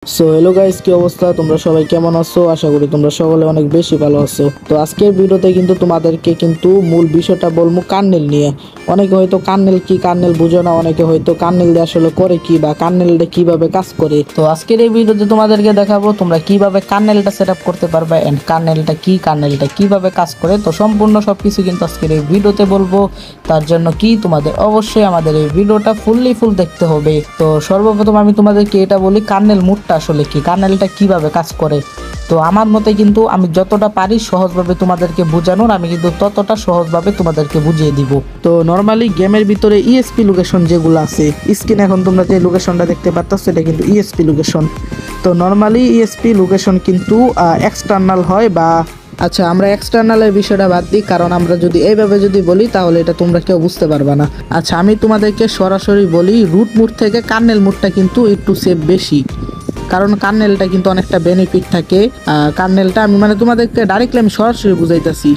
So hello guys, কি অবস্থা? তোমরা সবাই কেমন আছো? আশা করি তোমরা সকলে অনেক বেশি ভালো আছো। তো আজকের ভিডিওতে কিন্তু তোমাদেরকে মূল বিষয়টা বলবো কার্নেল নিয়ে। অনেকে হয়তো কার্নেল কি কার্নেল বুঝো না, অনেকে হয়তো কার্নেল দিয়ে আসলে করে কি বা কার্নেলটা কিভাবে কাজ করে। তো আজকের এই ভিডিওতে তোমাদেরকে দেখাবো তোমরা কিভাবে কার্নেলটা সেট আপ করতে পারবে এন্ড কার্নেলটা কিভাবে কাজ করে। তো সম্পূর্ণ সবকিছু কিন্তু আজকের এই ভিডিওতে বলবো। তার জন্য তোমাদের অবশ্যই আমাদের এই ভিডিওটা ফুল দেখতে হবে। তো সর্বপ্রথম আমি তোমাদেরকে এটা বলি কার্নেল মুডটা আসলে কি, কার্নেলটা কিভাবে কাজ করে। তো আমার মতে কিন্তু আমি যতটা পারি সহজভাবে তোমাদেরকে বোঝানোর, আমি কিন্তু ততটা সহজভাবে তোমাদেরকে বুঝিয়ে দিব। তো নর্মালি গেমের ভিতরে ইএসপি লোকেশন যেগুলো আছে, স্ক্রিনে এখন তোমরা যে লোকেশনটা দেখতে পাচ্ছ এটা কিন্তু ইএসপি লোকেশন। তো নর্মালি ইএসপি লোকেশন কিন্তু এক্সটার্নাল হয় বা আচ্ছা, আমরা এক্সটার্নালের বিষয়টা বাদ দিই, কারণ আমরা যদি এইভাবে বলি তাহলে এটা তোমরা কেউ বুঝতে পারবে না। আচ্ছা, আমি তোমাদেরকে সরাসরি বলি, রুট মুড থেকে কার্নেল মুডটা কিন্তু একটু সেফ বেশি, কারণ কার্নেলটা কিন্তু অনেকটা বেনিফিট থাকে। কার্নেলটা আমি তোমাদেরকে ডাইরেক্টলি আমি সরাসরি বুঝাইতেছি,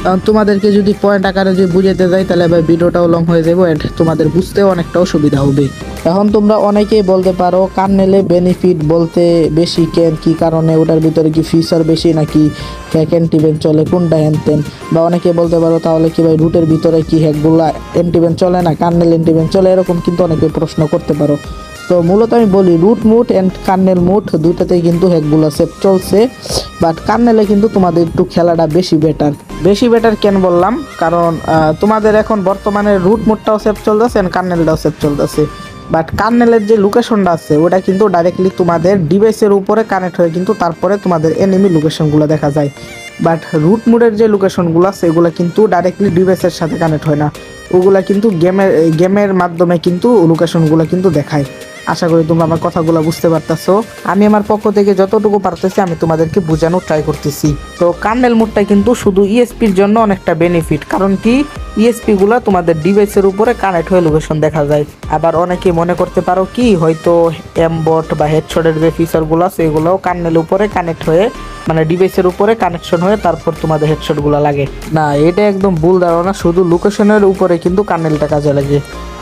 কারণ তোমাদেরকে যদি পয়েন্ট আকারে যদি বুঝাইতে যাই তাহলে এবার ভিডিওটাও লং হয়ে যাবে এন্ড তোমাদের বুঝতেও অনেকটা অসুবিধা হবে। এখন তোমরা অনেকেই বলতে পারো কার্নেলে বেনিফিট বলতে বেশি কেন, কি কারণে, ওটার ভিতরে কি ফিচার বেশি নাকি হ্যাক অ্যান্টিভেন চলে, কোনটা হ্যানতেন। বা অনেকে বলতে পারো তাহলে কি ভাই রুটের ভিতরে কি হ্যাকগুলা অ্যান্টিভেন চলে না, কার্নেল অ্যান্টিভেন চলে, এরকম কিন্তু অনেকে প্রশ্ন করতে পারো। তো মূলত আমি বলি root mode and kernel mode দুইটাতেই কিন্তু হ্যাকগুলো সেভ চলছে, বাট কার্নেলে কিন্তু তোমাদের একটু খেলাটা বেশি বেটার কেন বললাম, কারণ তোমাদের এখন বর্তমানে রুট মুডটাও সেভ চলতেছে অ্যান্ড কার্নেলটাও সেভ চলতেছে। বাট কার্নেলের যে লোকেশনটা আছে ওটা কিন্তু ডাইরেক্টলি তোমাদের ডিভাইসের উপরে কানেক্ট হয়ে কিন্তু তারপরে তোমাদের এনিমি লোকেশনগুলো দেখা যায়। বাট রুট মুডের যে লোকেশনগুলো আছে এগুলো কিন্তু ডাইরেক্টলি ডিভাইসের সাথে কানেক্ট হয় না, ওগুলা কিন্তু গেমের মাধ্যমে কিন্তু লোকেশনগুলো কিন্তু দেখায়। আশা করি তোমরা আমার কথাগুলো বুঝতে পারতেছো। আমি আমার পক্ষ থেকে যতটুকু পারতেছি আমি তোমাদেরকে বোঝানোর ট্রাই করতেছি। তো কার্নেল মুডটা কিন্তু শুধু ইএসপির জন্য অনেকটা বেনিফিট, কারণ কি ইএসপি গুলা তোমাদের ডিভাইসের উপরে কানেক্ট হয়ে লোকেশন দেখা যায়। আবার অনেকে মনে করতে পারো কি হয়তো এমবট বা হেডশটের যে ফিচারগুলো আছে এগুলোও কার্নেল উপরে কানেক্ট হয়ে ডিভাইসের উপরে কানেকশন হয়ে তারপর তোমাদের হেডশটগুলো লাগে না, এটা একদম ভুল ধারণা। শুধু লোকেশনের উপরে কিন্তু কার্নেলটা কাজে লাগে।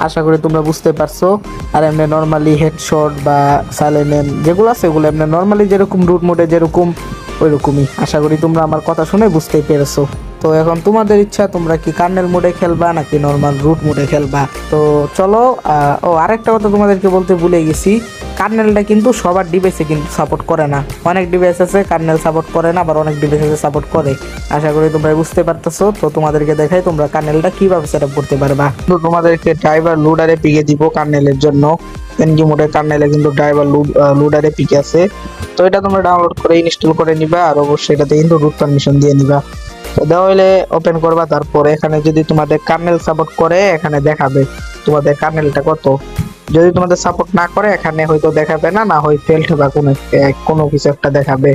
আশা করি তোমরা বুঝতে পারছো। আর এমনি নর্মালি হেডশট বা সাইলেন্ট যেগুলো আছে এগুলো এমনি নর্মালি যেরকম রুট মোডে যেরকম ওইরকমই। আশা করি তোমরা আমার কথা শুনে বুঝতেই পেরেছো। তো এখন তোমাদের ইচ্ছা, তোমরা কি কার্নেল মোডে খেলবা নাকি নর্মাল রুট মোডে খেলবা। তো চলো, আরেকটা কথা তোমাদেরকে বলতে ভুলে গেছি, কার্নেলটা কিন্তু সবার ডিভাইসে কিন্তু সাপোর্ট করে না। অনেক ডিভাইস আছে কার্নেল সাপোর্ট করে না, আবার অনেক ডিভাইস আছে সাপোর্ট করে। আশা করি তোমরা বুঝতে পারতেছো। তো তোমাদেরকে দেখাই তোমরা কার্নেলটা কিভাবে সেট আপ করতে পারবা। তো তোমাদেরকে ড্রাইভার লোডারে পিকে দিব কার্নেলের জন্য। এনজি মোডের কার্নেলে কিন্তু ড্রাইভার লোডারে পিকে আছে। তো এটা তোমরা ডাউনলোড করে ইনস্টল করে নিবা, আর অবশ্যই এটাতে কিন্তু রুট পারমিশন দিয়ে নিবা। তো দেওয়া হইলে ওপেন করবা, তারপর এখানে যদি তোমাদের কার্নেল সাপোর্ট করে এখানে দেখাবে তোমাদের কার্নেলটা কত। যদি তোমাদের সাপোর্ট না করে এখানে হয়তো দেখাবে না, না হয় ফেল্ড বা কোনো কিছু একটা দেখাবে।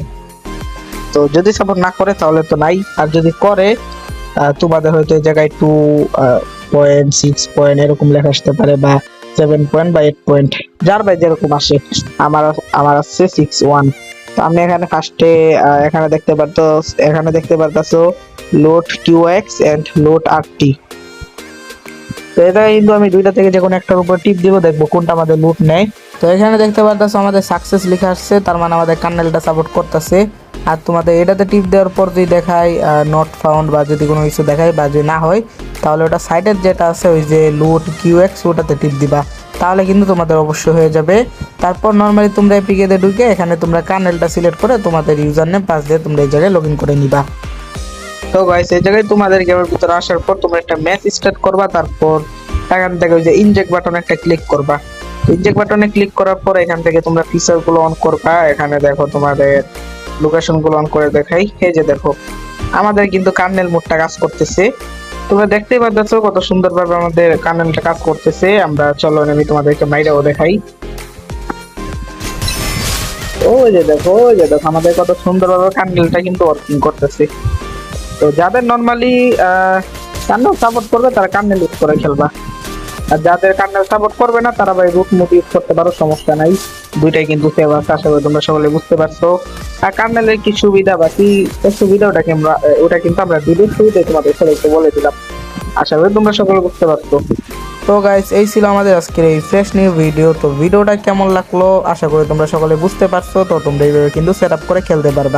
তো যদি সাপোর্ট না করে তাহলে তো নাই, আর যদি করে তোমাদের হয়তো এই জায়গায় 2.6 এরকম লেখা আসতে পারে, বা 7 বা 8, যার বাই যেরকম আসে। আমার আসছে 6.1। তো আমি এখানে ফার্স্টে এখানে দেখতে পারতাছো load QX and load RT. তো এটা কিন্তু আমি দুইটা থেকে যে কোনো একটার উপর টিপ দিব, দেখবো কোনটা আমাদের লুট নেয়। তো এখানে দেখতে পারতেছো আমাদের সাকসেস লেখা আসছে, তার মানে আমাদের কার্নেলটা সাপোর্ট করতেছে। আর তোমাদের এটাতে টিপ দেওয়ার পর যদি দেখায় নট ফাউন্ড বা যদি কোনো কিছু দেখায় বা যদি না হয়, তাহলে ওটা সাইডের যেটা আছে ওই যে লুট কিউএক্স ওটাতে টিপ দিবা, তাহলে কিন্তু তোমাদের অবশ্যই হয়ে যাবে। তারপর নর্মালি তোমরা এপিকেতে ঢুকে এখানে তোমরা কার্নেলটা সিলেক্ট করে তোমাদের ইউজার নেম পাস দিয়ে তোমরা এই জায়গায় লগ ইন করে নিবা। তো গাইস, এই জায়গায় তোমাদের গেমের ভিতরে আসার পর তোমরা একটা ম্যাচ স্টার্ট করবা, তারপর এখান থেকে ওই যে ইনজেক্ট বাটনে একটা ক্লিক করবা। ইনজেক্ট বাটনে ক্লিক করার পর এখান থেকে তোমরা ফিচার গুলো অন করবা। এখানে দেখো তোমাদের লোকেশন গুলো অন করে দেখাই। এই যে দেখো আমাদের কিন্তু কার্নেল মোডটা কাজ করতেছে। তোমরা দেখতেই পাচ্ছ কত সুন্দরভাবে আমাদের কার্নেলটা কাজ করতেছে। আমরা চলো আমি তোমাদেরকে বাইরেও দেখাই। ওই যে দেখো আমাদের কত সুন্দরভাবে কার্নেলটা কিন্তু ওয়ার্কিং করতেছে। তো যাদের নর্মালি কার্নেল সাপোর্ট করবে তারা কার্নেল ইউজ করে খেলবা, আর যাদের কার্নেল সাপোর্ট করবে না তারা ভাই রুট মোড ইউজ করতে পারো, সমস্যা নাই। দুইটাই কিন্তু সেভ আছে, আশা করি তোমরা সকলে বুঝতে পারছো। আর কার্নেলের কি সুবিধা বা কি সুবিধা ওটা কিন্তু আমরা ভিডিওর শুরুতে তোমাদের সবাইকে বলে দিলাম। আশা করি তোমরা সকলে বুঝতে পারছো। তো গাইস এই ছিল আমাদের আজকের এই ফ্রেশ নিউ ভিডিও। তো ভিডিওটা কেমন লাগলো আশা করি তোমরা সকলে বুঝতে পারছো। তো তোমরা এইভাবে কিন্তু সেট আপ করে খেলতে পারবে।